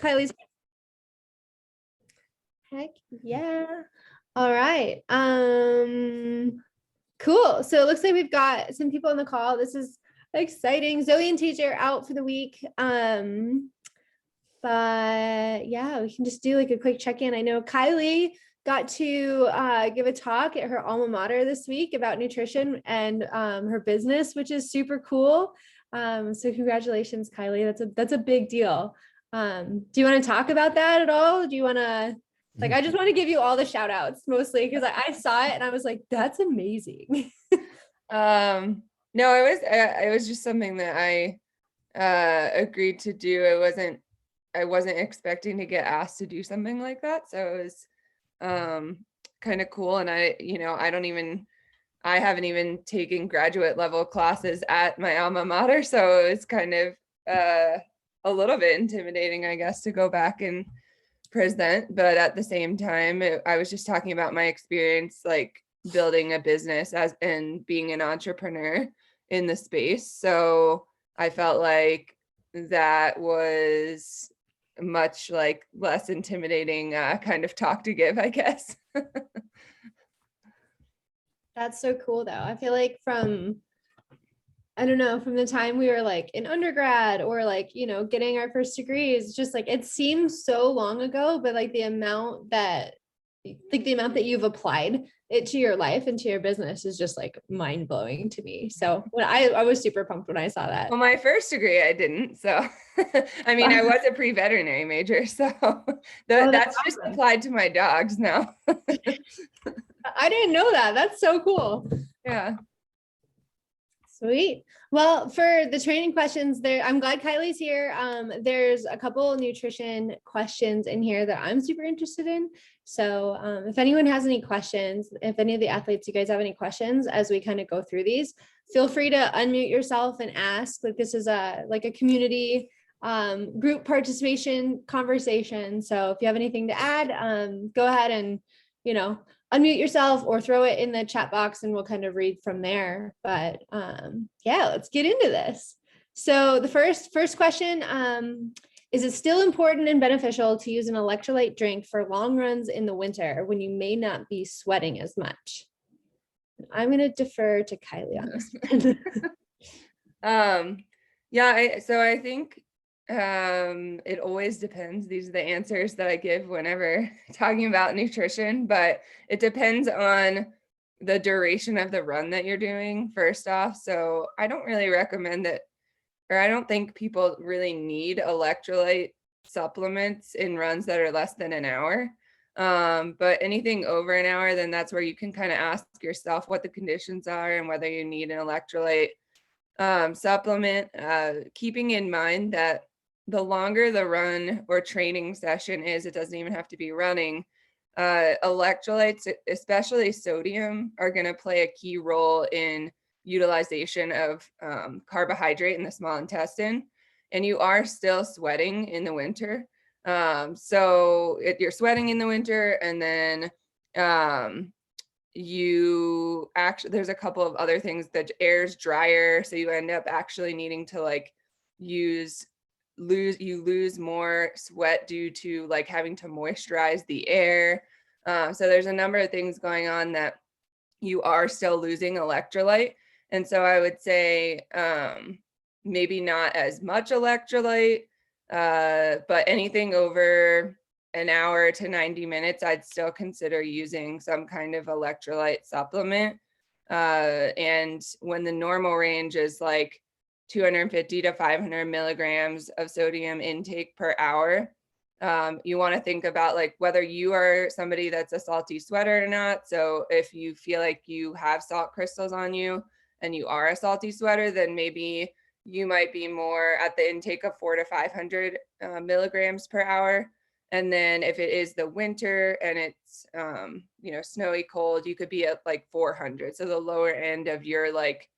Kylie's. Heck yeah. All right. Cool. So it looks like we've got some people on the call. This is exciting. Zoe and TJ are out for the week. But yeah, we can just do like a quick check-in. I know Kylee got to give a talk at her alma mater this week about nutrition and her business, which is super cool. So congratulations, Kylee. That's a big deal. Do you want to talk about that at all? Do you want to, like, I just want to give you all the shout outs mostly because I saw it and I was like, that's amazing. No, it was just something that I agreed to do. I wasn't expecting to get asked to do something like that. So it was kind of cool. And I haven't even taken graduate level classes at my alma mater. So it was kind of a little bit intimidating, I guess, to go back and present. But at the same time, I was just talking about my experience, like building a business and being an entrepreneur in the space. So I felt like that was much like less intimidating kind of talk to give, I guess. That's so cool though. I feel like I don't know, from the time we were like in undergrad or like, getting our first degrees, just like, it seems so long ago, but like the amount that you've applied it to your life and to your business is just like mind blowing to me. So when I was super pumped when I saw that. Well, my first degree, I didn't. So, I mean, I was a pre-veterinary major. So that's just applied to my dogs now. I didn't know that. That's so cool. Yeah. Sweet. Well, for the training questions there, I'm glad Kylie's here. There's a couple nutrition questions in here that I'm super interested in. So if anyone has any questions, if any of the athletes, you guys have any questions as we kind of go through these, feel free to unmute yourself and ask. Like, this is a community group participation conversation. So if you have anything to add, go ahead and, unmute yourself or throw it in the chat box and we'll kind of read from there. But yeah, let's get into this. So the first question, is it still important and beneficial to use an electrolyte drink for long runs in the winter when you may not be sweating as much? I'm going to defer to Kylee on this one. So I think it always depends. These are the answers that I give whenever talking about nutrition, but it depends on the duration of the run that you're doing, first off. So I don't really recommend that, or I don't think people really need electrolyte supplements in runs that are less than an hour. But anything over an hour, then that's where you can kind of ask yourself what the conditions are and whether you need an electrolyte supplement, keeping in mind that the longer the run or training session is, it doesn't even have to be running. Electrolytes, especially sodium, are going to play a key role in utilization of carbohydrate in the small intestine, and you are still sweating in the winter. So you're sweating in the winter, and then there's a couple of other things. The air's drier, so you end up actually needing to like lose more sweat due to like having to moisturize the air. So there's a number of things going on that you are still losing electrolyte. And so I would say maybe not as much electrolyte, but anything over an hour to 90 minutes, I'd still consider using some kind of electrolyte supplement. And when the normal range is like 250 to 500 milligrams of sodium intake per hour, you want to think about like whether you are somebody that's a salty sweater or not. So if you feel like you have salt crystals on you and you are a salty sweater, then maybe you might be more at the intake of 400 to 500 milligrams per hour. And then if it is the winter and it's, snowy, cold, you could be at like 400. So the lower end of your like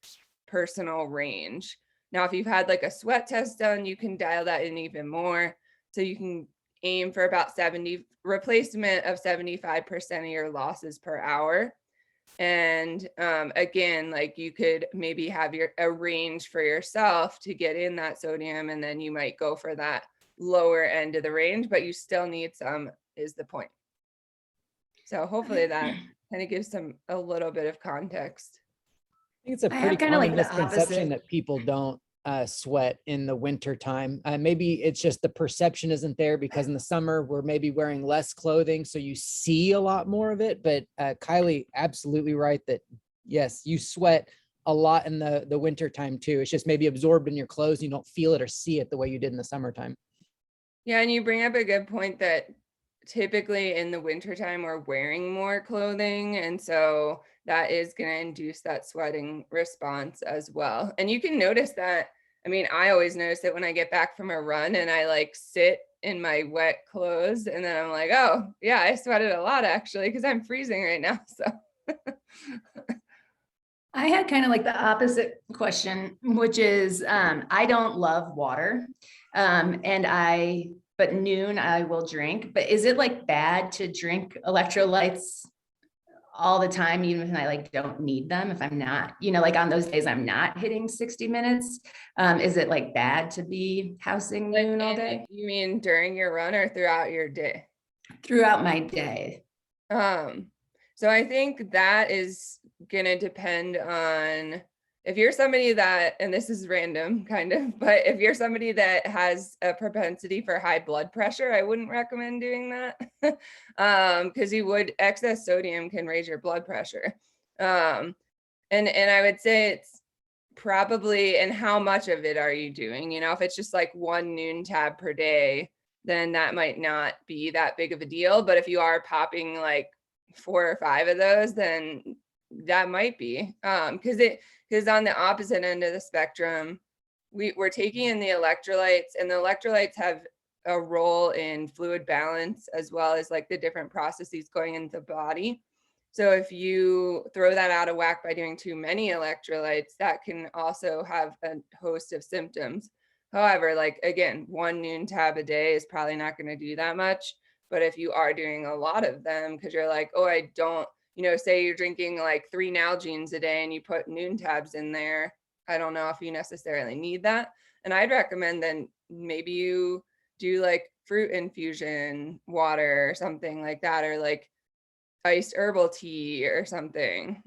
personal range. Now, if you've had like a sweat test done, you can dial that in even more. So you can aim for about replacement of 75% of your losses per hour. And again, like you could maybe have a range for yourself to get in that sodium, and then you might go for that lower end of the range, but you still need some, is the point. So hopefully that kind of gives a little bit of context. I think it's a I pretty have kinda common like the misconception opposite. that people don't sweat in the winter time. Maybe it's just the perception isn't there because in the summer we're maybe wearing less clothing, so you see a lot more of it. But Kylee, absolutely right that yes, you sweat a lot in the winter time too. It's just maybe absorbed in your clothes. You don't feel it or see it the way you did in the summertime. Yeah, and you bring up a good point that typically in the wintertime we're wearing more clothing, and so that is going to induce that sweating response as well. And you can notice that. I mean, I always notice it when I get back from a run and I like sit in my wet clothes, and then I'm like, oh yeah, I sweated a lot actually because I'm freezing right now. So I had kind of like the opposite question, which is I don't love water. But noon I will drink. But is it like bad to drink electrolytes all the time, even if I like don't need them? If I'm not, like on those days I'm not hitting 60 minutes, is it like bad to be housing noon all day? You mean during your run or throughout your day? Throughout my day. So I think that is gonna depend on if you're somebody that, and this is random kind of, but if you're somebody that has a propensity for high blood pressure, I wouldn't recommend doing that. Because excess sodium can raise your blood pressure. And I would say it's probably, and how much of it are you doing? If it's just like 1 noon tab per day, then that might not be that big of a deal. But if you are popping like 4 or 5 of those, then that might be because on the opposite end of the spectrum, we're taking in the electrolytes, and the electrolytes have a role in fluid balance as well as like the different processes going into the body. So if you throw that out of whack by doing too many electrolytes, that can also have a host of symptoms. However, like again, 1 noon tab a day is probably not going to do that much. But if you are doing a lot of them, because you're like, oh, I don't, say you're drinking like 3 Nalgene's a day and you put noon tabs in there, I don't know if you necessarily need that. And I'd recommend then maybe you do like fruit infusion water or something like that, or like iced herbal tea or something,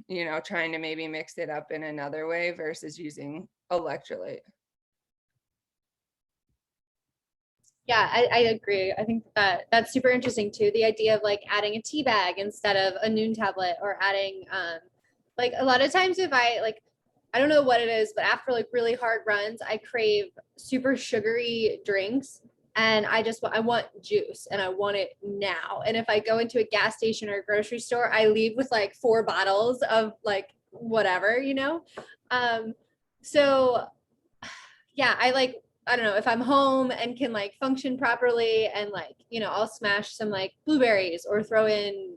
trying to maybe mix it up in another way versus using electrolyte. Yeah, I agree. I think that that's super interesting too. The idea of like adding a tea bag instead of a noon tablet, or adding like a lot of times if I don't know what it is, but after like really hard runs, I crave super sugary drinks, and I want juice and I want it now. And if I go into a gas station or a grocery store, I leave with like 4 bottles of like whatever, So yeah, I don't know, if I'm home and can like function properly, and like, I'll smash some like blueberries or throw in,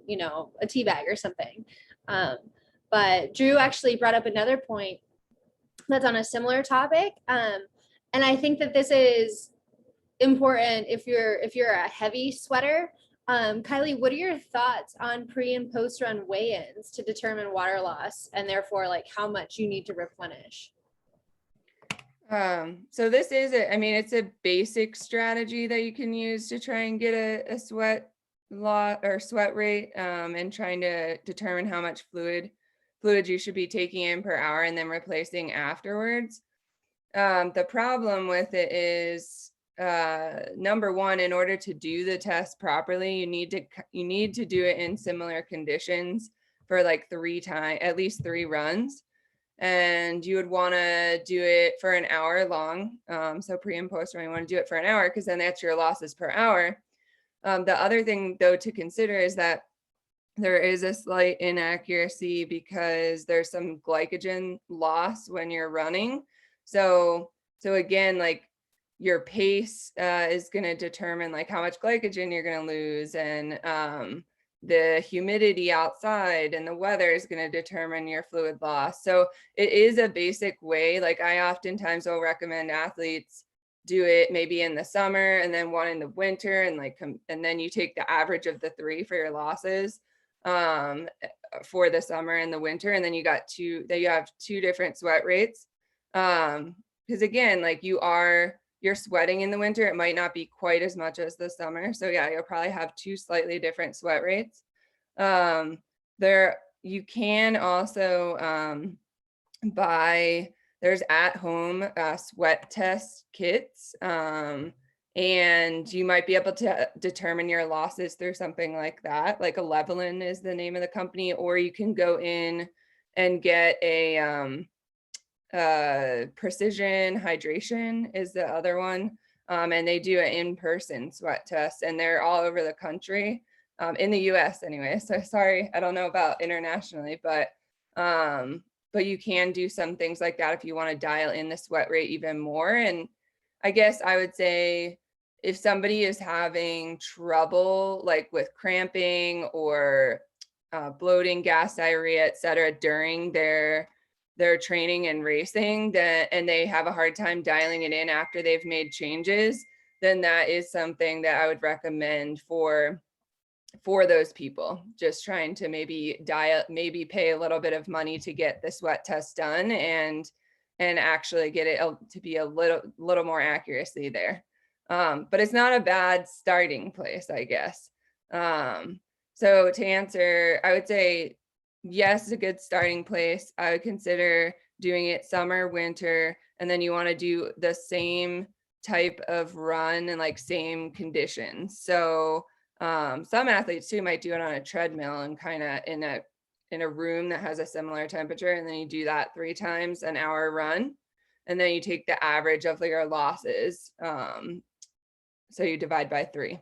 a tea bag or something. But Drew actually brought up another point that's on a similar topic. And I think that this is important if you're a heavy sweater. Kylee, what are your thoughts on pre and post run weigh-ins to determine water loss and therefore like how much you need to replenish? So this is it's a basic strategy that you can use to try and get a sweat lot or sweat rate, and trying to determine how much fluid you should be taking in per hour and then replacing afterwards. The problem with it is, number one, in order to do the test properly, you need to do it in similar conditions for like at least 3 runs. And you would want to do it for an hour long. So pre and post run, you want to do it for an hour because then that's your losses per hour. The other thing though to consider is that there is a slight inaccuracy because there's some glycogen loss when you're running. So again, like your pace is going to determine like how much glycogen you're going to lose, and the humidity outside and the weather is going to determine your fluid loss. So it is a basic way. Like I oftentimes will recommend athletes do it maybe in the summer and then one in the winter, and then you take the average of the 3 for your losses for the summer and the winter, and then you have 2 different sweat rates. Because again, like you are you're sweating in the winter, it might not be quite as much as the summer. So yeah, you'll probably have two slightly different sweat rates. You can also buy, there's at-home sweat test kits, and you might be able to determine your losses through something like that. Like Elevelin is the name of the company, or you can go in and get a Precision Hydration is the other one, and they do an in-person sweat test, and they're all over the country, in the US anyway. So sorry, I don't know about internationally, but you can do some things like that if you want to dial in the sweat rate even more. And I guess I would say if somebody is having trouble like with cramping or bloating, gas, diarrhea, et cetera, during their training and racing, and they have a hard time dialing it in after they've made changes, then that is something that I would recommend for those people just trying to maybe pay a little bit of money to get the sweat test done and actually get it to be a little more accuracy there. But it's not a bad starting place, I guess. So to answer, I would say yes, it's a good starting place. I would consider doing it summer, winter, and then you want to do the same type of run and like same conditions. So some athletes too might do it on a treadmill and kind of in a room that has a similar temperature, and then you do that 3 times an hour run, and then you take the average of your losses. So you divide by 3.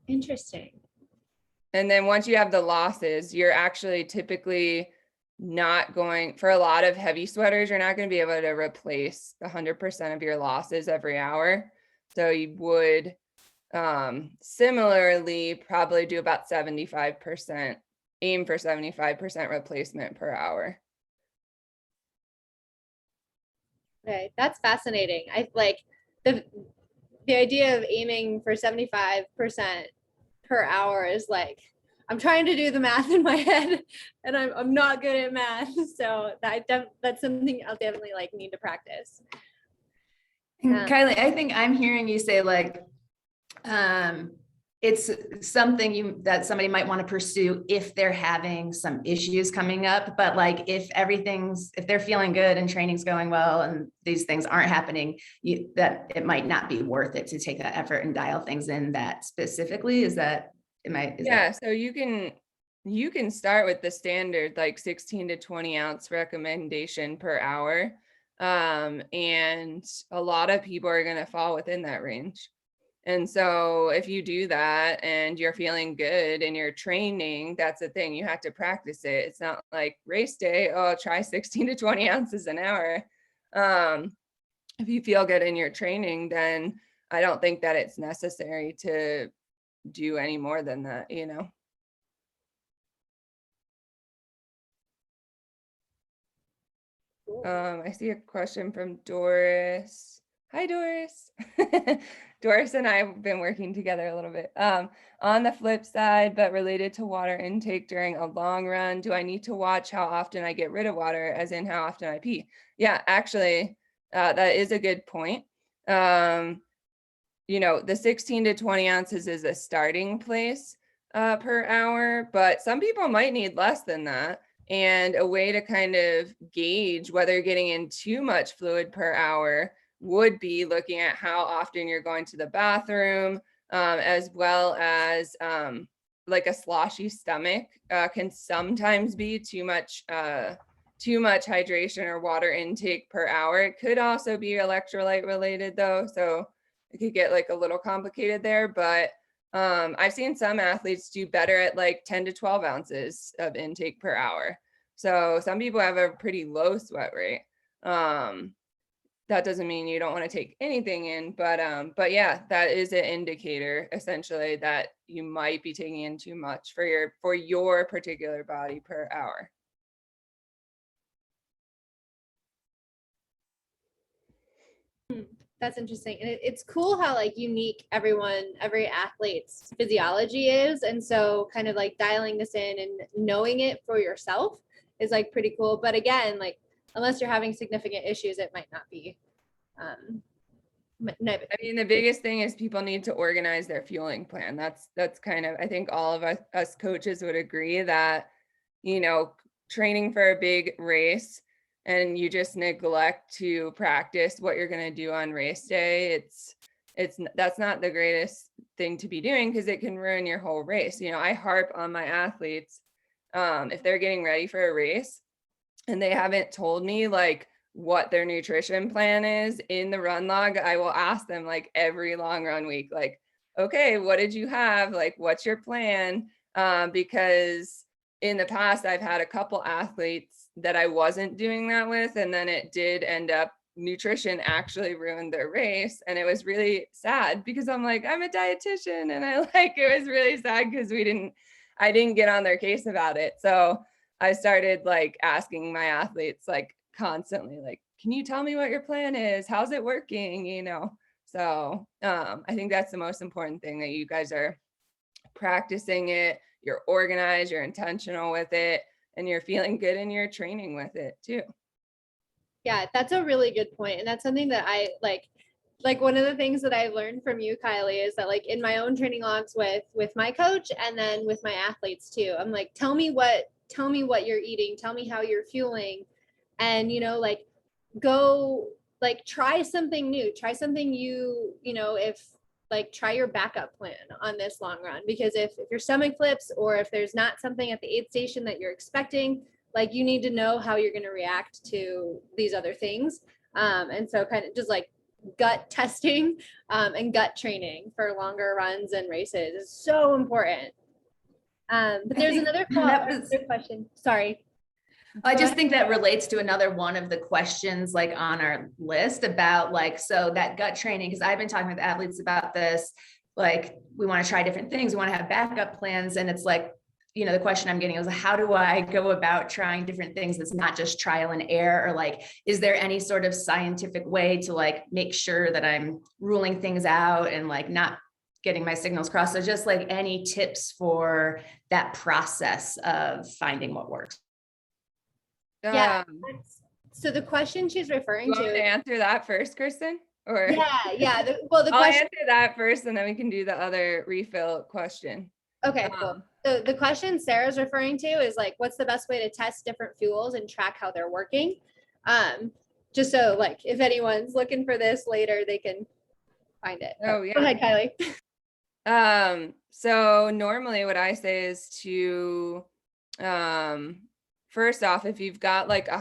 Interesting. And then once you have the losses, you're actually typically not going, for a lot of heavy sweaters, you're not going to be able to replace 100% of your losses every hour. So you would similarly probably do about 75%, aim for 75% replacement per hour. Okay, that's fascinating. I like the idea of aiming for 75% per hour is like, I'm trying to do the math in my head and I'm not good at math. So that's something I'll definitely like need to practice. Kylee, I think I'm hearing you say like, it's something that somebody might want to pursue if they're having some issues coming up, but like if they're feeling good and training's going well and these things aren't happening, that it might not be worth it to take that effort and dial things in that specifically. So you can start with the standard like 16 to 20 ounce recommendation per hour. And a lot of people are going to fall within that range. And so if you do that and you're feeling good and you're training, that's the thing, you have to practice it. It's not like race day, oh, try 16 to 20 ounces an hour. If you feel good in your training, then I don't think that it's necessary to do any more than that, you know? I see a question from Doris. Hi, Doris. Doris and I have been working together a little bit. On the flip side, but related to water intake during a long run, do I need to watch how often I get rid of water, as in how often I pee? Yeah, actually, that is a good point. You know, the 16 to 20 ounces is a starting place per hour, but some people might need less than that. And a way to kind of gauge whether you're getting in too much fluid per hour would be looking at how often you're going to the bathroom, as well as like a sloshy stomach can sometimes be too much hydration or water intake per hour. It could also be electrolyte related though, so it could get like a little complicated there, but I've seen some athletes do better at like 10 to 12 ounces of intake per hour. So some people have a pretty low sweat rate. That doesn't mean you don't want to take anything in, but yeah, that is an indicator essentially that you might be taking in too much for your particular body per hour. That's interesting. And it's cool how like unique every athlete's physiology is. And so kind of like dialing this in and knowing it for yourself is like pretty cool. But again, like unless you're having significant issues, it might not be No, I mean, the biggest thing is people need to organize their fueling plan. That's kind of, I think all of us coaches would agree that, you know, training for a big race and you just neglect to practice what you're going to do on race day, that's not the greatest thing to be doing, because it can ruin your whole race. You know, I harp on my athletes, if they're getting ready for a race and they haven't told me like what their nutrition plan is in the run log, I will ask them like every long run week, like, okay, what did you have? Like, what's your plan? Because in the past, I've had a couple athletes that I wasn't doing that with, and then it did end up, nutrition actually ruined their race. And it was really sad, because I'm like, I'm a dietitian, and it was really sad because I didn't get on their case about it. So I started like asking my athletes like constantly, like, can you tell me what your plan is? How's it working? You know? So I think that's the most important thing, that you guys are practicing it, you're organized, you're intentional with it, and you're feeling good in your training with it too. Yeah, that's a really good point. And that's something that I like one of the things that I learned from you, Kylee, is that like in my own training logs with my coach and then with my athletes too, I'm like, tell me what you're eating, tell me how you're fueling. And, you know, like go like try something new, try something if like try your backup plan on this long run, because if your stomach flips or if there's not something at the aid station that you're expecting, like you need to know how you're going to react to these other things. And so kind of just like gut testing and gut training for longer runs and races is so important. But there's another question. Sorry. I just think that relates to another one of the questions like on our list about like, so that gut training, because I've been talking with athletes about this, like we want to try different things, we want to have backup plans. And it's like, you know, the question I'm getting is, how do I go about trying different things that's not just trial and error? Or like, is there any sort of scientific way to like make sure that I'm ruling things out and like not getting my signals crossed? So just like any tips for that process of finding what works. Yeah. So the question she's referring You want me to to. answer that first, Kristen? Or Yeah. The I'll question. answer that first, and then we can do the other refill question. Okay, cool. So the question Sarah's referring to is like, what's the best way to test different fuels and track how they're working? Just so like if anyone's looking for this later, they can find it. Oh yeah. Go ahead, Kylee. So normally what I say is to first off, if you've got like a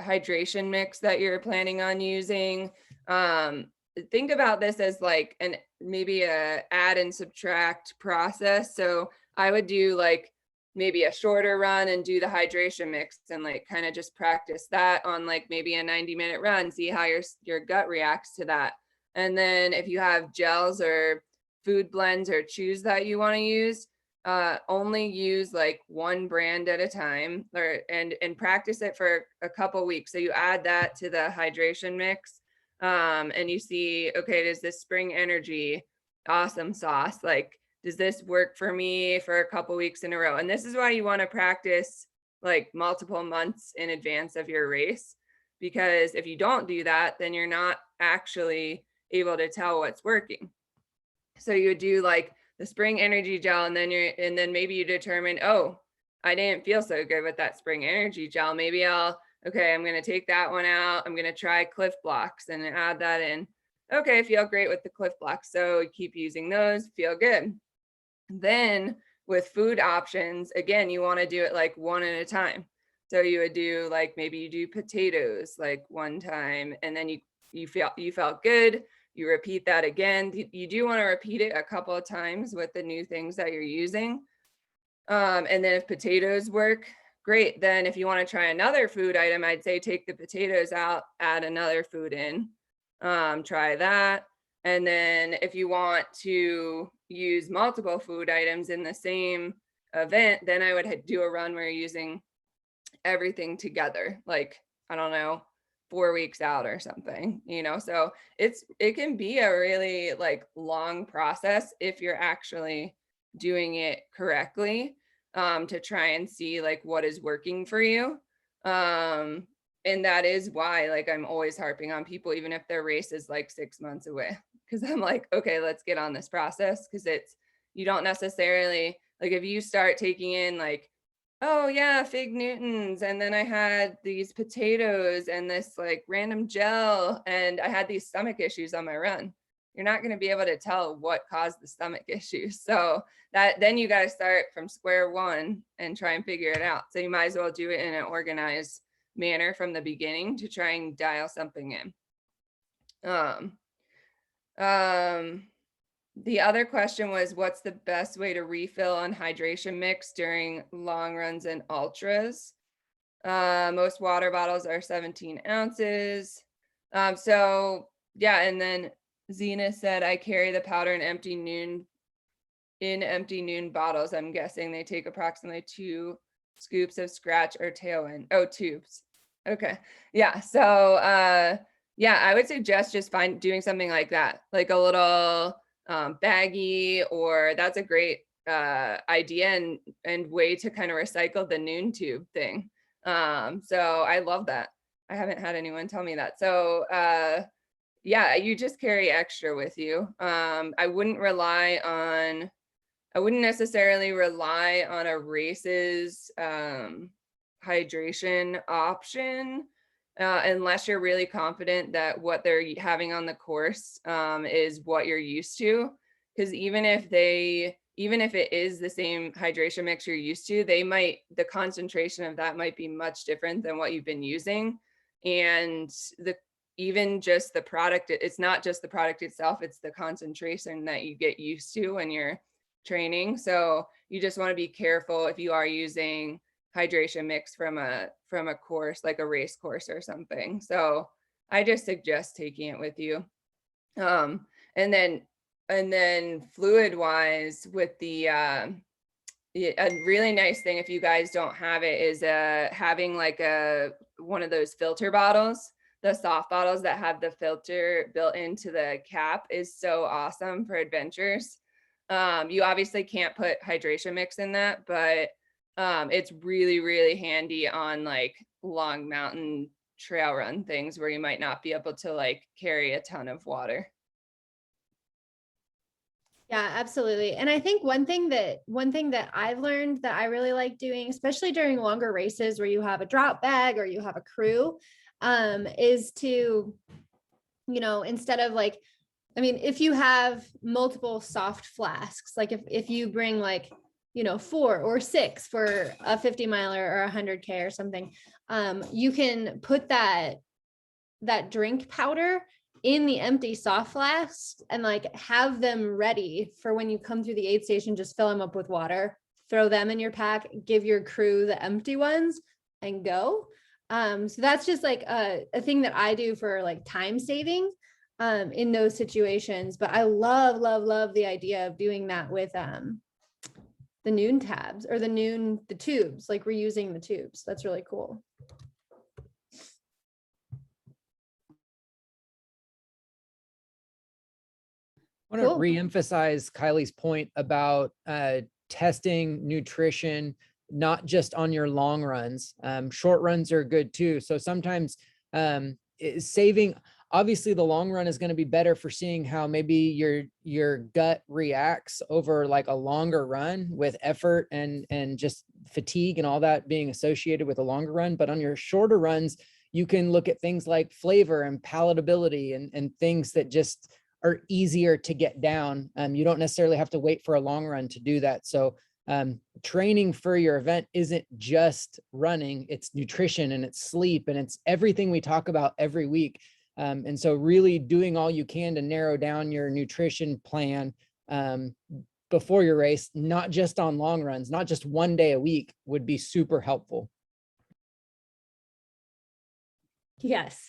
hydration mix that you're planning on using, think about this as like maybe a add and subtract process. So I would do like maybe a shorter run and do the hydration mix and like kind of just practice that on like maybe a 90-minute run, see how your gut reacts to that. And then if you have gels or food blends or chews that you want to use, only use like one brand at a time, and practice it for a couple weeks. So you add that to the hydration mix, and you see, okay, does this Spring Energy awesome sauce, like, does this work for me for a couple weeks in a row? And this is why you want to practice like multiple months in advance of your race, because if you don't do that, then you're not actually able to tell what's working. So you would do like the Spring Energy gel, and then maybe you determine, oh, I didn't feel so good with that Spring Energy gel. Maybe I'm going to take that one out. I'm going to try Cliff Blocks and add that in. Okay, feel great with the Cliff Blocks. So keep using those, feel good. Then with food options, again, you want to do it like one at a time. So you would do like, maybe you do potatoes like one time, and then you felt good. You repeat that again. You do want to repeat it a couple of times with the new things that you're using. And then if potatoes work, great. Then if you want to try another food item, I'd say take the potatoes out, add another food in, try that. And then if you want to use multiple food items in the same event, then I would do a run where you're using everything together, like, I don't know, 4 weeks out or something, so it can be a really like long process if you're actually doing it correctly, to try and see like what is working for you. that is why, like, I'm always harping on people, even if their race is like 6 months away, because I'm like, okay, let's get on this process. Because you don't necessarily, like, if you start taking in like, oh yeah, fig Newtons, and then I had these potatoes and this like random gel, and I had these stomach issues on my run, you're not going to be able to tell what caused the stomach issues. So then you got to start from square one and try and figure it out. So you might as well do it in an organized manner from the beginning to try and dial something in. The other question was, what's the best way to refill on hydration mix during long runs and ultras? Most water bottles are 17 ounces. So yeah, and then Zena said, I carry the powder in empty noon bottles. I'm guessing they take approximately 2 scoops of scratch or tailwind. Oh, tubes. Okay. Yeah. So yeah, I would suggest just doing something like that, like a little baggie, or that's a great idea and way to kind of recycle the noon tube thing. So I love that. I haven't had anyone tell me that. So yeah, you just carry extra with you. I wouldn't necessarily rely on a race's hydration option unless you're really confident that what they're having on the course is what you're used to. Because even if it is the same hydration mix you're used to, the concentration of that might be much different than what you've been using. And even just the product, it's not just the product itself, it's the concentration that you get used to when you're training. So you just want to be careful if you are using hydration mix from a course, like a race course or something. So I just suggest taking it with you. And then fluid wise, with a really nice thing, if you guys don't have it, is having like one of those filter bottles. The soft bottles that have the filter built into the cap is so awesome for adventures. You obviously can't put hydration mix in that, but it's really, really handy on like long mountain trail run things where you might not be able to like carry a ton of water. Yeah, absolutely. And I think one thing that I've learned that I really like doing, especially during longer races where you have a drop bag or you have a crew, is to, instead of like, I mean, if you have multiple soft flasks, like if you bring like, 4 or 6 for a 50 miler or 100K or something, you can put that drink powder in the empty soft flasks and like have them ready for when you come through the aid station. Just fill them up with water, throw them in your pack, give your crew the empty ones, and go. So that's just like a thing that I do for like time saving in those situations. But I love the idea of doing that with the noon tabs or the tubes, like reusing the tubes. That's really cool. I want to Cool. reemphasize Kylie's point about testing nutrition, not just on your long runs. Short runs are good too. So sometimes saving, obviously the long run is going to be better for seeing how maybe your gut reacts over like a longer run with effort and just fatigue and all that being associated with a longer run. But on your shorter runs, you can look at things like flavor and palatability and things that just are easier to get down. You don't necessarily have to wait for a long run to do that. So training for your event isn't just running, it's nutrition and it's sleep and it's everything we talk about every week. And so really doing all you can to narrow down your nutrition plan before your race, not just on long runs, not just one day a week, would be super helpful. Yes.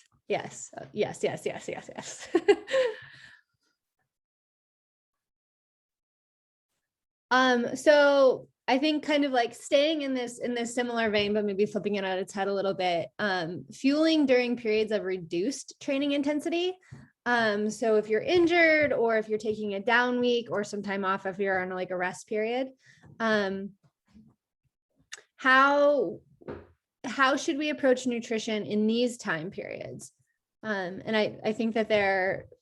So I think kind of like staying in this similar vein, but maybe flipping it on its head a little bit, fueling during periods of reduced training intensity. So if you're injured or if you're taking a down week or some time off, if you're on like a rest period, how how should we approach nutrition in these time periods? And I think that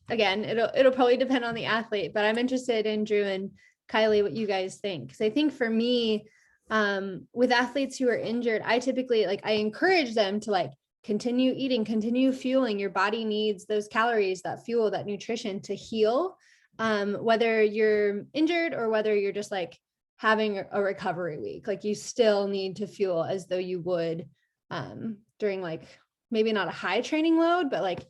again, it'll probably depend on the athlete, but I'm interested in Drew and Kylee, what you guys think. Because I think for me, with athletes who are injured, I typically I encourage them to continue eating, continue fueling. Your body needs those calories, that fuel, that nutrition to heal. Whether you're injured or whether you're just having a recovery week, you still need to fuel as though you would during maybe not a high training load, but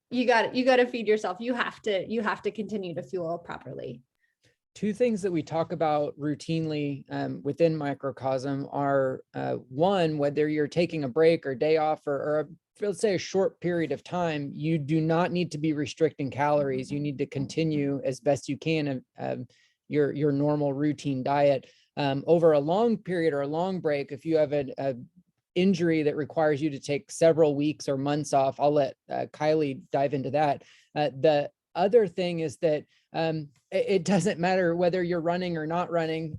you got to feed yourself. You have to continue to fuel properly. Two things that we talk about routinely within Microcosm are one, whether you're taking a break or day off or let's say a short period of time, you do not need to be restricting calories. You need to continue as best you can your normal routine diet. Over a long period or a long break, if you have a injury that requires you to take several weeks or months off, I'll let Kylee dive into that. The other thing is that it doesn't matter whether you're running or not running.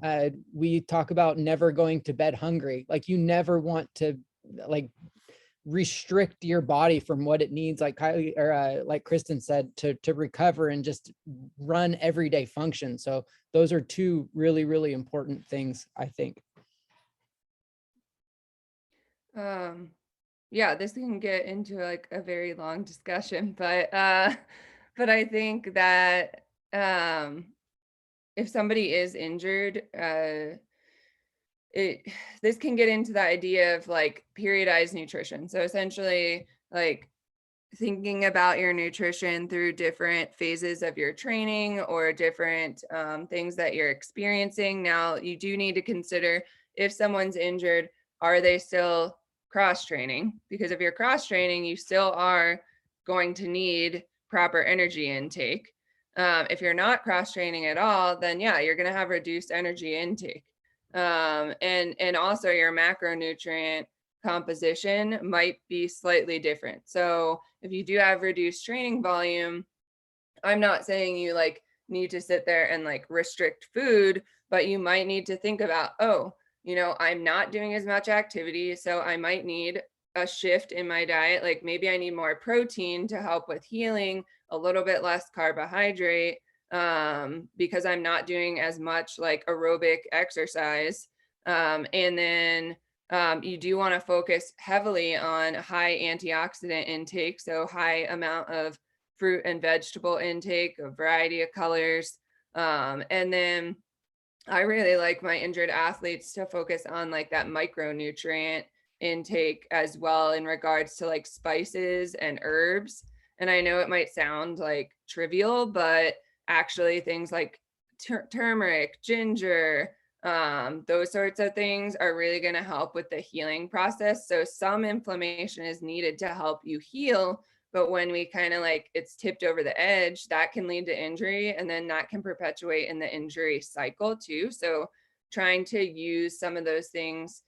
We talk about never going to bed hungry. You never want to restrict your body from what it needs, like Kylee or like Kristen said, to recover and just run everyday function. So those are two really, really important things, I think. Yeah, this can get into a very long discussion, but I think that if somebody is injured, this can get into the idea of periodized nutrition. So essentially thinking about your nutrition through different phases of your training or different things that you're experiencing. Now, you do need to consider, if someone's injured, are they still cross training? Because if you're cross training, you still are going to need proper energy intake. If you're not cross training at all, then yeah, you're going to have reduced energy intake. And also your macronutrient composition might be slightly different. So if you do have reduced training volume, I'm not saying you need to sit there and restrict food, but you might need to think about, I'm not doing as much activity, so I might need a shift in my diet. Maybe I need more protein to help with healing, a little bit less carbohydrate, because I'm not doing as much aerobic exercise. And then you do want to focus heavily on high antioxidant intake, so high amount of fruit and vegetable intake, a variety of colors. And then I really like my injured athletes to focus on that micronutrient intake as well, in regards to spices and herbs. And I know it might sound trivial, but actually things like turmeric, ginger, those sorts of things are really going to help with the healing process. So some inflammation is needed to help you heal, but when we kind of it's tipped over the edge, that can lead to injury, and then that can perpetuate in the injury cycle too. So trying to use some of those things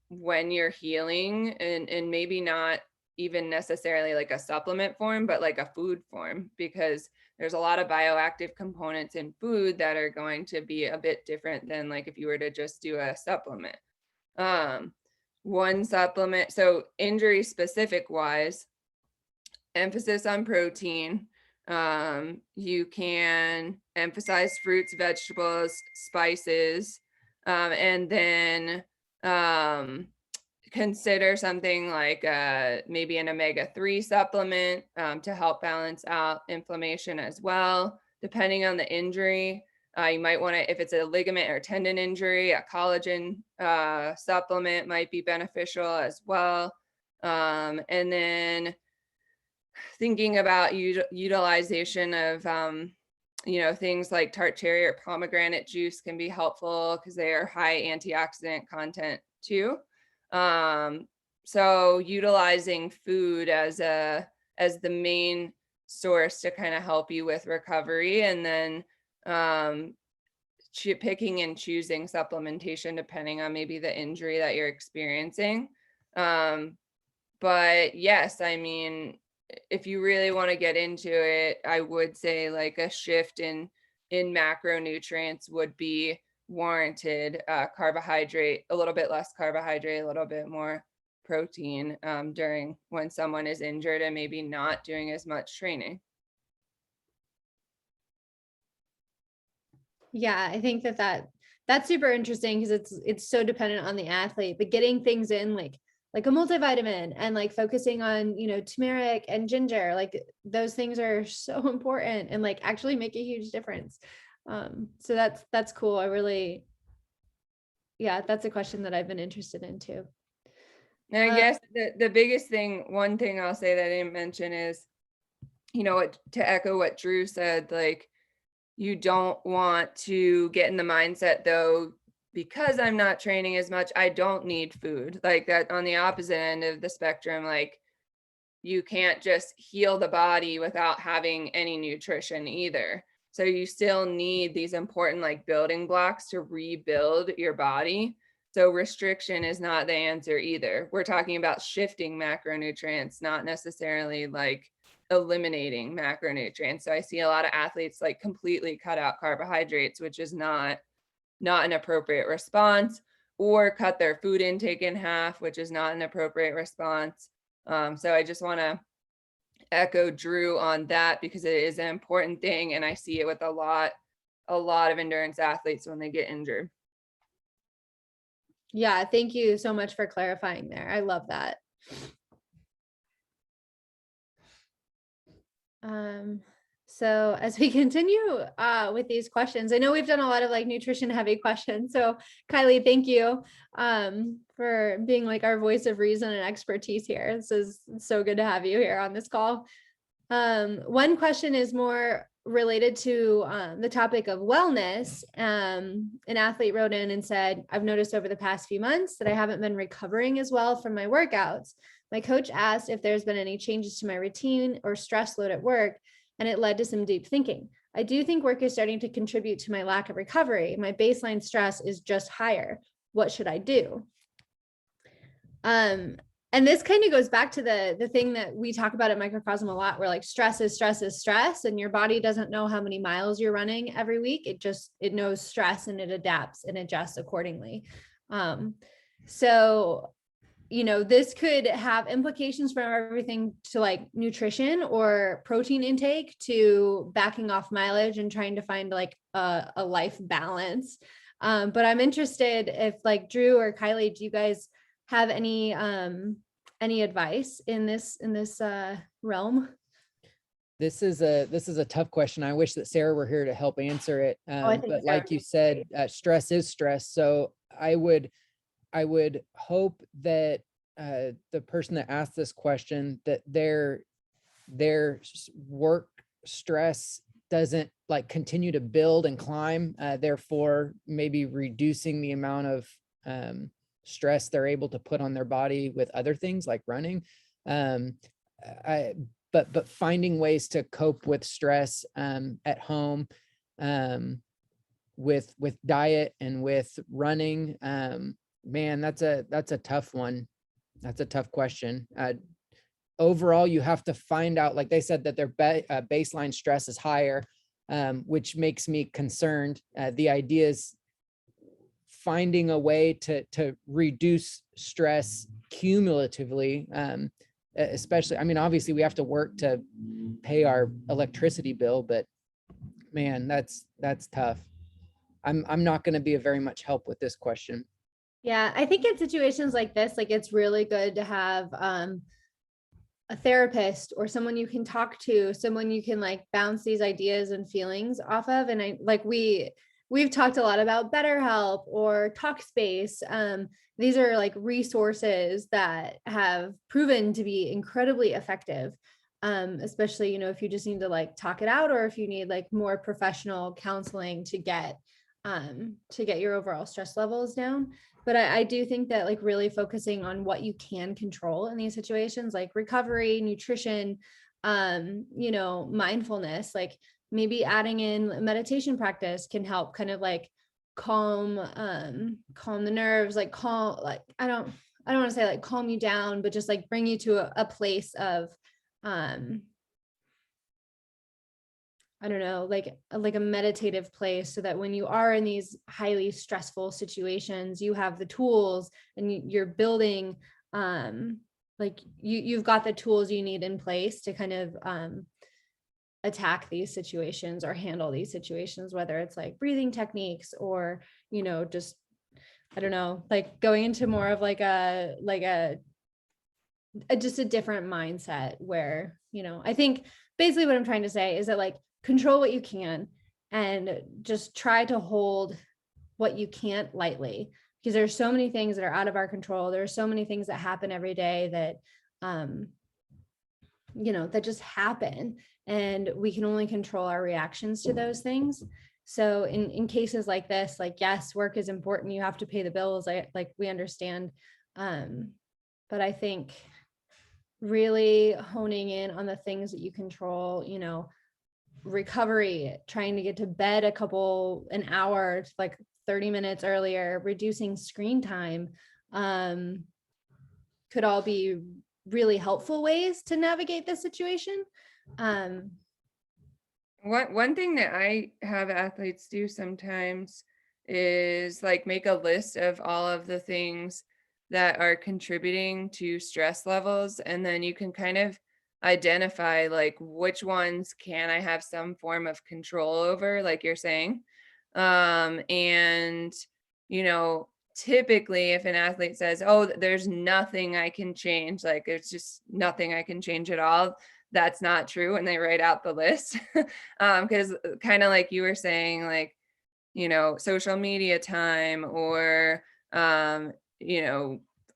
when you're healing, and maybe not even necessarily a supplement form, but a food form, because there's a lot of bioactive components in food that are going to be a bit different than if you were to just do a supplement. One supplement, so injury specific wise, emphasis on protein. You can emphasize fruits, vegetables, spices, and then consider something maybe an omega-3 supplement to help balance out inflammation as well. Depending on the injury, you might want to, if it's a ligament or tendon injury, a collagen supplement might be beneficial as well. And then thinking about utilization of things like tart cherry or pomegranate juice can be helpful because they are high antioxidant content too. So utilizing food as the main source to kind of help you with recovery, and then picking and choosing supplementation depending on maybe the injury that you're experiencing. But yes, I mean, if you really want to get into it, I would say a shift in macronutrients would be warranted carbohydrate, a little bit less carbohydrate, a little bit more protein during when someone is injured and maybe not doing as much training. Yeah, I think that's super interesting because it's so dependent on the athlete, but getting things in like a multivitamin and like focusing on, turmeric and ginger, like those things are so important and like actually make a huge difference. So that's cool. That's a question that I've been interested in too. And I guess the biggest thing, one thing I'll say that I didn't mention is, to echo what Drew said, like, you don't want to get in the mindset though, because I'm not training as much, I don't need food. Like that on the opposite end of the spectrum, like you can't just heal the body without having any nutrition either. So you still need these important like building blocks to rebuild your body. So restriction is not the answer either. We're talking about shifting macronutrients, not necessarily like eliminating macronutrients. So I see a lot of athletes like completely cut out carbohydrates, which is not an appropriate response, or cut their food intake in half, which is not an appropriate response. So I just want to echo Drew on that because it is an important thing. And I see it with a lot of endurance athletes when they get injured. Yeah, thank you so much for clarifying there. I love that. So as we continue with these questions, I know we've done a lot of like nutrition heavy questions. So Kylee, thank you for being like our voice of reason and expertise here. This is so good to have you here on this call. One question is more related to the topic of wellness. An athlete wrote in and said, I've noticed over the past few months that I haven't been recovering as well from my workouts. My coach asked if there's been any changes to my routine or stress load at work, and it led to some deep thinking. I do think work is starting to contribute to my lack of recovery. My baseline stress is just higher. What should I do? And this kind of goes back to the thing that we talk about at Microcosm a lot, where like stress is stress, and your body doesn't know how many miles you're running every week. It knows stress and it adapts and adjusts accordingly. So this could have implications from everything to like nutrition or protein intake to backing off mileage and trying to find like a life balance. But I'm interested if like Drew or Kylee, do you guys have any advice in this realm? This is a tough question. I wish that Sarah were here to help answer it. But like you said, stress is stress. So I would hope that the person that asked this question, that their work stress doesn't like continue to build and climb, therefore maybe reducing the amount of stress they're able to put on their body with other things like running. But finding ways to cope with stress at home, with diet and with running. Man, that's a tough one. That's a tough question. Overall, you have to find out, like they said, that their baseline stress is higher, which makes me concerned. The idea is finding a way to reduce stress cumulatively, especially, I mean, obviously we have to work to pay our electricity bill, but man, that's tough. I'm not going to be of very much help with this question. Yeah, I think in situations like this, like it's really good to have a therapist or someone you can talk to, someone you can like bounce these ideas and feelings off of. And we've talked a lot about BetterHelp or Talkspace. These are like resources that have proven to be incredibly effective, especially, if you just need to like talk it out, or if you need like more professional counseling to get your overall stress levels down. But I do think that like really focusing on what you can control in these situations, like recovery, nutrition, mindfulness, like maybe adding in meditation practice can help kind of like calm the nerves, like I don't want to say like calm you down, but just like bring you to a place of I don't know, like a meditative place, so that when you are in these highly stressful situations, you have the tools and you're building, like you've got the tools you need in place to kind of attack these situations or handle these situations, whether it's like breathing techniques or, just, I don't know, like going into more of like a just a different mindset where, I think basically what I'm trying to say is that, like, control what you can and just try to hold what you can't lightly, because there's so many things that are out of our control. There are so many things that happen every day that, that just happen, and we can only control our reactions to those things. So in cases like this, like, yes, work is important. You have to pay the bills. We understand. But I think really honing in on the things that you control, recovery, trying to get to bed an hour, like 30 minutes earlier, reducing screen time, could all be really helpful ways to navigate this situation. One thing that I have athletes do sometimes is like make a list of all of the things that are contributing to stress levels, and then you can kind of identify like which ones can I have some form of control over, like you're saying. And typically if an athlete says, oh, there's nothing I can change, like it's just nothing I can change at all, that's not true. And they write out the list. Because kind of like you were saying, like, social media time, or I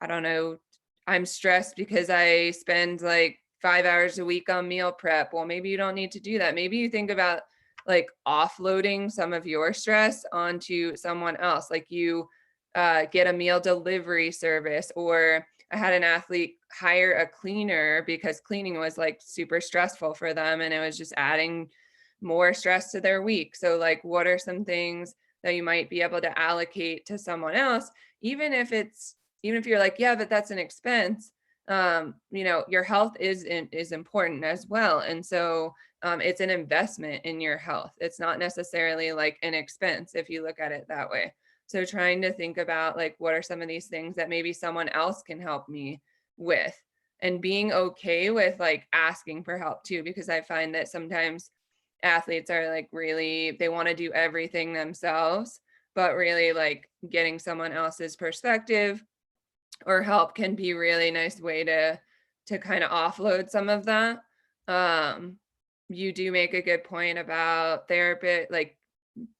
don't know, I'm stressed because I spend like 5 hours a week on meal prep. Well, maybe you don't need to do that. Maybe you think about like offloading some of your stress onto someone else. Like you get a meal delivery service, or I had an athlete hire a cleaner because cleaning was like super stressful for them, and it was just adding more stress to their week. So like, what are some things that you might be able to allocate to someone else, even if you're like, yeah, but that's an expense. Your health is important as well. And so it's an investment in your health. It's not necessarily like an expense if you look at it that way. So trying to think about like, what are some of these things that maybe someone else can help me with, and being okay with like asking for help too, because I find that sometimes athletes are like they want to do everything themselves, but really like getting someone else's perspective or help can be a really nice way to kind of offload some of that. You do make a good point about therapy, like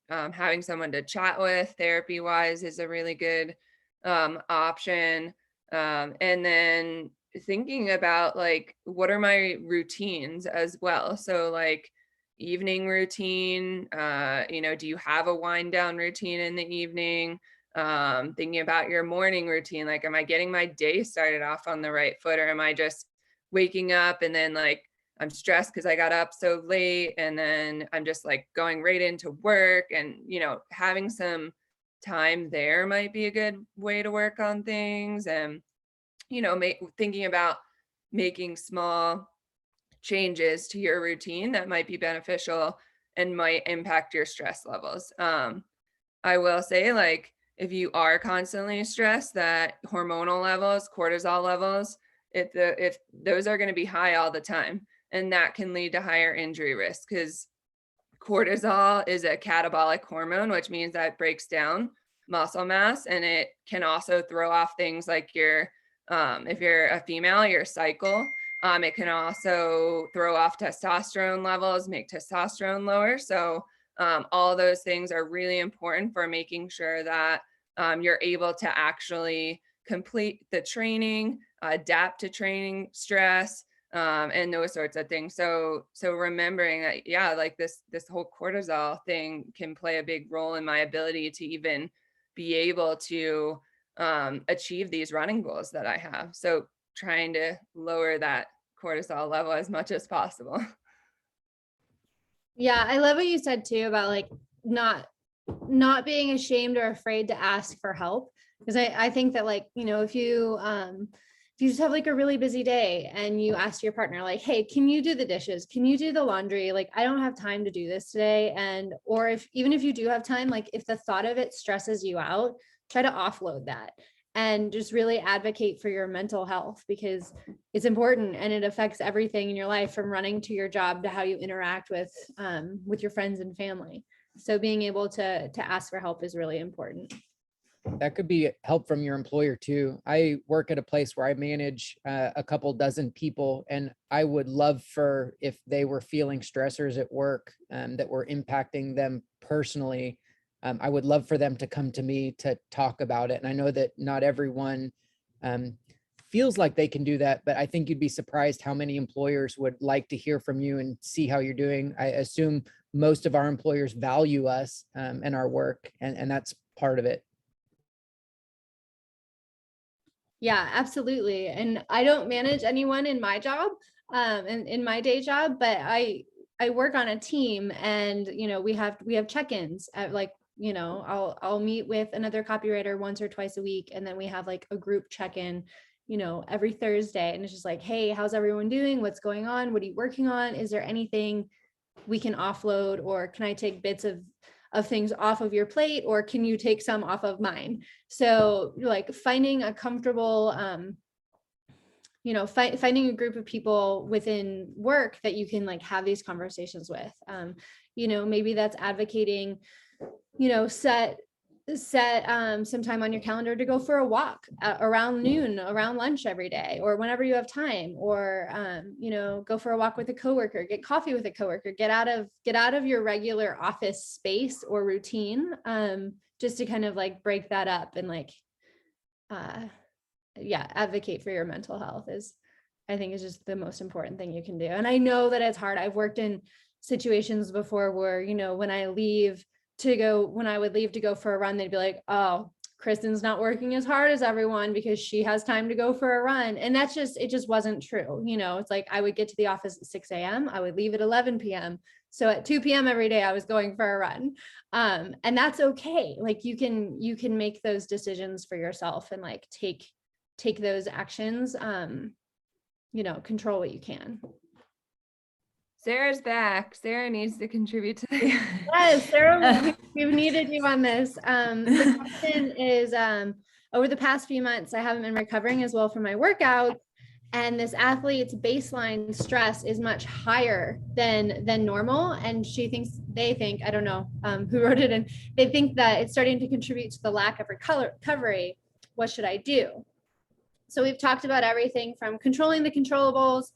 having someone to chat with therapy wise is a really good option. And then thinking about like, what are my routines as well? So like evening routine, do you have a wind down routine in the evening? Thinking about your morning routine, like, am I getting my day started off on the right foot, or am I just waking up and then like I'm stressed because I got up so late, and then I'm just like going right into work? And having some time there might be a good way to work on things. And thinking about making small changes to your routine that might be beneficial and might impact your stress levels. I will say, like, if you are constantly stressed, that hormonal levels, cortisol levels, if those are going to be high all the time, and that can lead to higher injury risk, because cortisol is a catabolic hormone, which means that it breaks down muscle mass, and it can also throw off things like your, if you're a female, your cycle. It can also throw off testosterone levels, make testosterone lower. So all those things are really important for making sure that you're able to actually complete the training, adapt to training stress, and those sorts of things. So remembering that, yeah, like this whole cortisol thing can play a big role in my ability to even be able to achieve these running goals that I have. So trying to lower that cortisol level as much as possible. Yeah, I love what you said too about like not being ashamed or afraid to ask for help, because I think that, like, if you if you just have like a really busy day and you ask your partner, like, hey, can you do the dishes? Can you do the laundry? Like, I don't have time to do this today. And, or even if you do have time, like if the thought of it stresses you out, try to offload that and just really advocate for your mental health, because it's important and it affects everything in your life, from running to your job to how you interact with your friends and family. So being able to ask for help is really important. That could be help from your employer too. I work at a place where I manage a couple dozen people, and I would love for, if they were feeling stressors at work that were impacting them personally, I would love for them to come to me to talk about it. And I know that not everyone feels like they can do that, but I think you'd be surprised how many employers would like to hear from you and see how you're doing. I assume most of our employers value us and our work, and that's part of it. Yeah, absolutely. And I don't manage anyone in my job, and in my day job, but I work on a team, and, you know, we have check-ins at, like, you know, I'll meet with another copywriter once or twice a week. And then we have like a group check-in, you know, every Thursday. And it's just like, hey, how's everyone doing? What's going on? What are you working on? Is there anything we can offload, or can I take bits of things off of your plate, or can you take some off of mine? So like finding a comfortable, you know, finding a group of people within work that you can like have these conversations with, you know, maybe that's advocating, you know, set some time on your calendar to go for a walk around noon, around lunch every day, or whenever you have time, or, you know, go for a walk with a coworker, get coffee with a coworker, get out of your regular office space or routine, just to kind of like break that up and like, yeah, advocate for your mental health I think is just the most important thing you can do. And I know that it's hard. I've worked in situations before where, you know, when I would leave to go for a run, they'd be like, oh, Kristen's not working as hard as everyone because she has time to go for a run. And it just wasn't true. You know, it's like I would get to the office at 6 a.m. I would leave at 11 p.m. So at 2 p.m. every day I was going for a run. And that's okay. Like you can make those decisions for yourself and like take those actions, you know, control what you can. Sarah's back. Sarah needs to contribute to the Yes, Sarah, we've needed you on this. The question is, over the past few months, I haven't been recovering as well from my workout, and this athlete's baseline stress is much higher than normal. And they think, I don't know who wrote it, and they think that it's starting to contribute to the lack of recovery. What should I do? So we've talked about everything from controlling the controllables,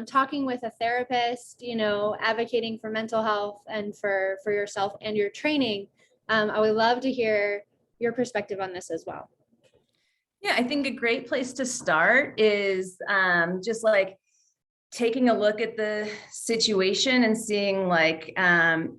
talking with a therapist, you know, advocating for mental health and for yourself and your training. I would love to hear your perspective on this as well. Yeah, I think a great place to start is just like taking a look at the situation and seeing like,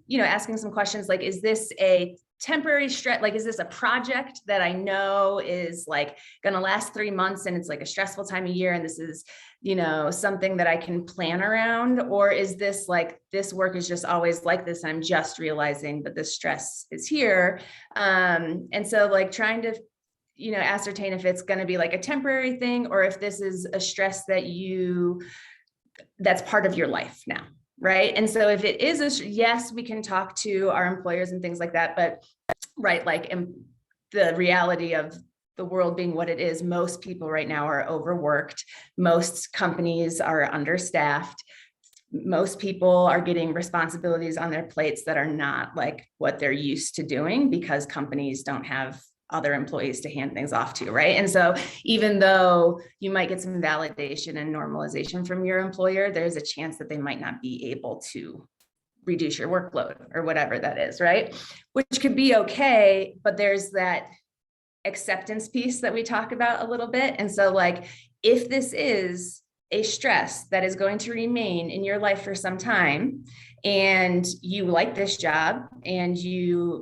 you know, asking some questions like, is this a temporary stress? Like, is this a project that I know is like going to last 3 months and it's like a stressful time of year, and this is, you know, something that I can plan around? Or is this like, this work is just always like this, I'm just realizing that this stress is here. And so like trying to, you know, ascertain if it's going to be like a temporary thing, or if this is a stress that's part of your life now. Right. And so if it is yes, we can talk to our employers and things like that, but right, like the reality of the world being what it is, most people right now are overworked. Most companies are understaffed. Most people are getting responsibilities on their plates that are not like what they're used to doing because companies don't have other employees to hand things off to, right? And so even though you might get some validation and normalization from your employer, there's a chance that they might not be able to reduce your workload or whatever that is, right? Which could be okay, but there's that acceptance piece that we talk about a little bit. And so like, if this is a stress that is going to remain in your life for some time, and you like this job and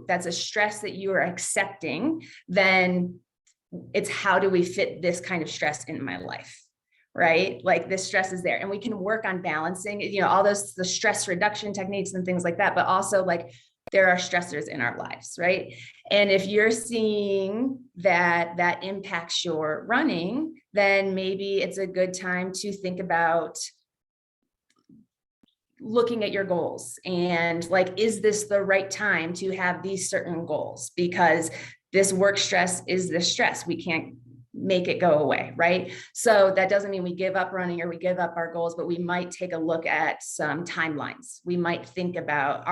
that's a stress that you are accepting, then it's how do we fit this kind of stress in my life, right? Like this stress is there and we can work on balancing, you know, all the stress reduction techniques and things like that, but also like there are stressors in our lives, right? And if you're seeing that impacts your running, then maybe it's a good time to think about looking at your goals and like, is this the right time to have these certain goals? Because this work stress is the stress. We can't make it go away, right? So that doesn't mean we give up running or we give up our goals, but we might take a look at some timelines. We might think about,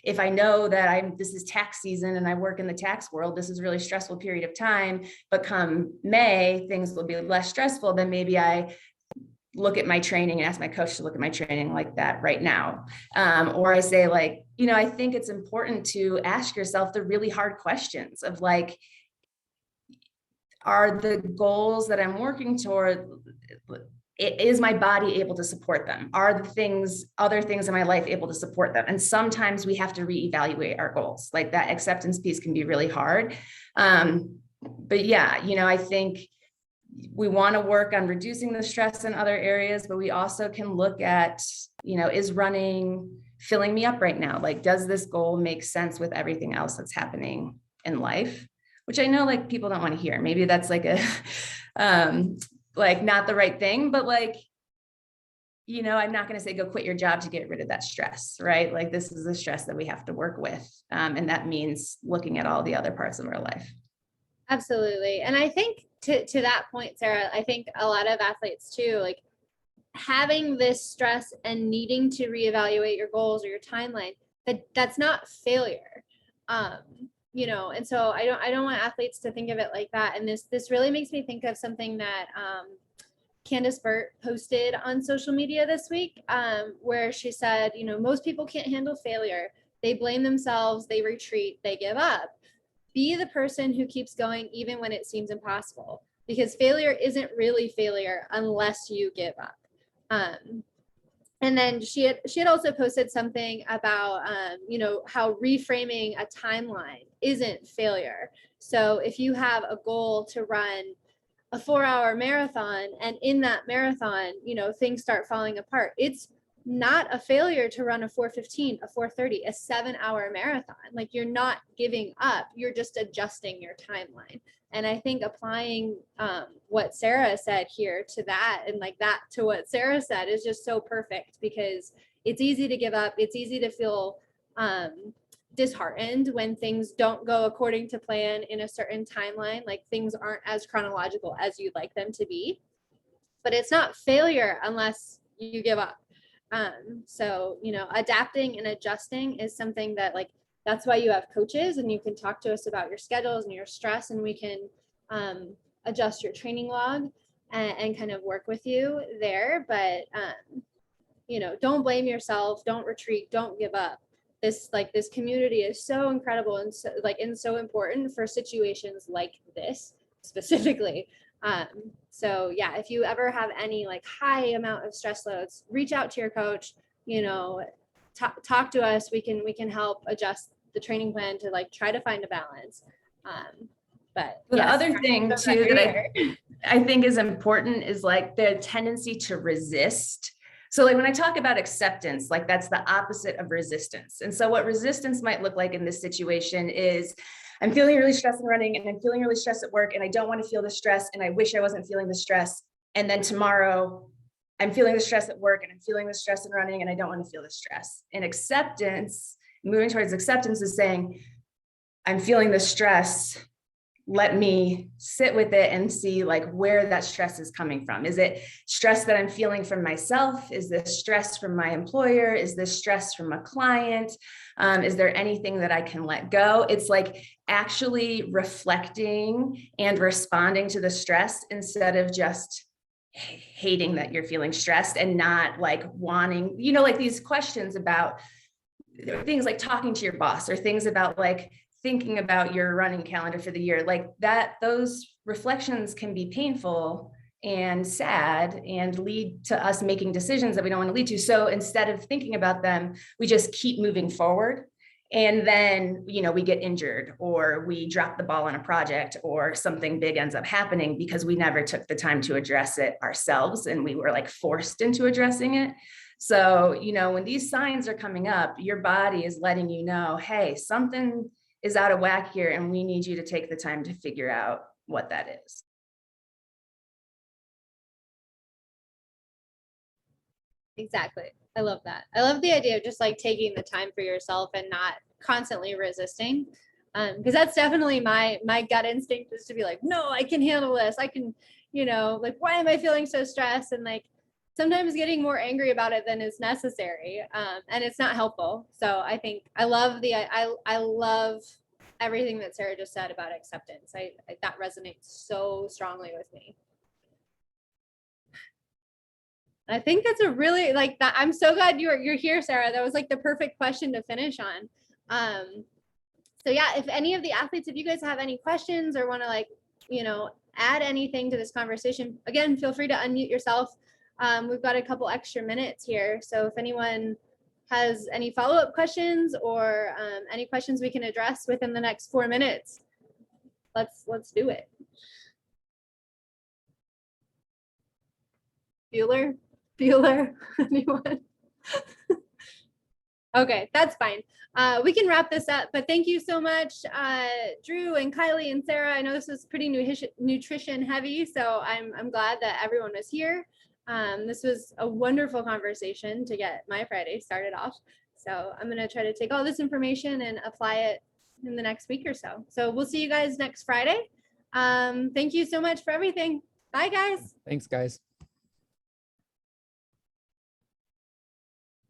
if I know that this is tax season and I work in the tax world, this is a really stressful period of time, but come May, things will be less stressful, then maybe I look at my training and ask my coach to look at my training like that right now. Or I say like, I think it's important to ask yourself the really hard questions of like, are the goals that I'm working toward, is my body able to support them? Are the other things in my life able to support them? And sometimes we have to reevaluate our goals. Like that acceptance piece can be really hard. But yeah, I think we want to work on reducing the stress in other areas, but we also can look at, is running filling me up right now? Like, does this goal make sense with everything else that's happening in life? Which I know like people don't want to hear. Maybe that's like like not the right thing, but like, I'm not going to say go quit your job to get rid of that stress, right? Like this is the stress that we have to work with. And that means looking at all the other parts of our life. Absolutely. And I think to that point, Sarah, I think a lot of athletes too, like having this stress and needing to reevaluate your goals or your timeline, that's not failure. And so I don't want athletes to think of it like that. And this really makes me think of something that Candace Burt posted on social media this week, where she said, most people can't handle failure. They blame themselves, they retreat, they give up. Be the person who keeps going even when it seems impossible, because failure isn't really failure unless you give up. And then she had also posted something about, how reframing a timeline isn't failure. So if you have a goal to run a 4-hour marathon and in that marathon, things start falling apart, it's not a failure to run a 4:15, a 4:30, a 7-hour marathon. Like you're not giving up, you're just adjusting your timeline. And I think applying what Sarah said here to that and like that to what Sarah said is just so perfect, because it's easy to give up. It's easy to feel disheartened when things don't go according to plan in a certain timeline, like things aren't as chronological as you'd like them to be. But it's not failure unless you give up. So, adapting and adjusting is something that like, that's why you have coaches and you can talk to us about your schedules and your stress, and we can adjust your training log and kind of work with you there. But, don't blame yourself, don't retreat, don't give up. This community is so incredible and so important for situations like this specifically. So yeah, if you ever have any like high amount of stress loads, reach out to your coach, talk to us. We can help adjust the training plan to like try to find a balance. But the other thing too that I think is important is like the tendency to resist. So like when I talk about acceptance, like that's the opposite of resistance. And so what resistance might look like in this situation is I'm feeling really stressed in running and I'm feeling really stressed at work and I don't want to feel the stress and I wish I wasn't feeling the stress. And then tomorrow I'm feeling the stress at work and I'm feeling the stress in running and I don't want to feel the stress. And acceptance, moving towards acceptance, is saying, I'm feeling the stress. Let me sit with it and see like where that stress is coming from. Is it stress that I'm feeling from myself? Is this stress from my employer? Is this stress from a client? Is there anything that I can let go? It's like actually reflecting and responding to the stress instead of just hating that you're feeling stressed and not like wanting, like these questions about things like talking to your boss or things about like thinking about your running calendar for the year, like that, those reflections can be painful and sad and lead to us making decisions that we don't want to lead to. So instead of thinking about them, we just keep moving forward. And then, we get injured or we drop the ball on a project or something big ends up happening because we never took the time to address it ourselves and we were like forced into addressing it. So, you know, when these signs are coming up, your body is letting you know, hey, something is out of whack here, and we need you to take the time to figure out what that is. Exactly. I love that. I love the idea of just like taking the time for yourself and not constantly resisting. Because that's definitely my gut instinct is to be like, no, I can handle this. I can, you know, like, why am I feeling so stressed? And like sometimes getting more angry about it than is necessary. And it's not helpful. So I think I love I love everything that Sarah just said about acceptance. That resonates so strongly with me. I think that's a really like that. I'm so glad you're here, Sarah. That was like the perfect question to finish on. So yeah, if any of the athletes, if you guys have any questions or want to like, you know, add anything to this conversation, again, feel free to unmute yourself. We've got a couple extra minutes here. So if anyone has any follow-up questions or any questions we can address within the next 4 minutes, let's do it. Bueller, anyone? Okay, that's fine. We can wrap this up, but thank you so much, Drew and Kylie and Sarah. I know this was pretty nutrition heavy, so I'm glad that everyone was here. This was a wonderful conversation to get my Friday started off. So I'm gonna try to take all this information and apply it in the next week or so. So we'll see you guys next Friday. Thank you so much for everything. Bye, guys. Thanks, guys.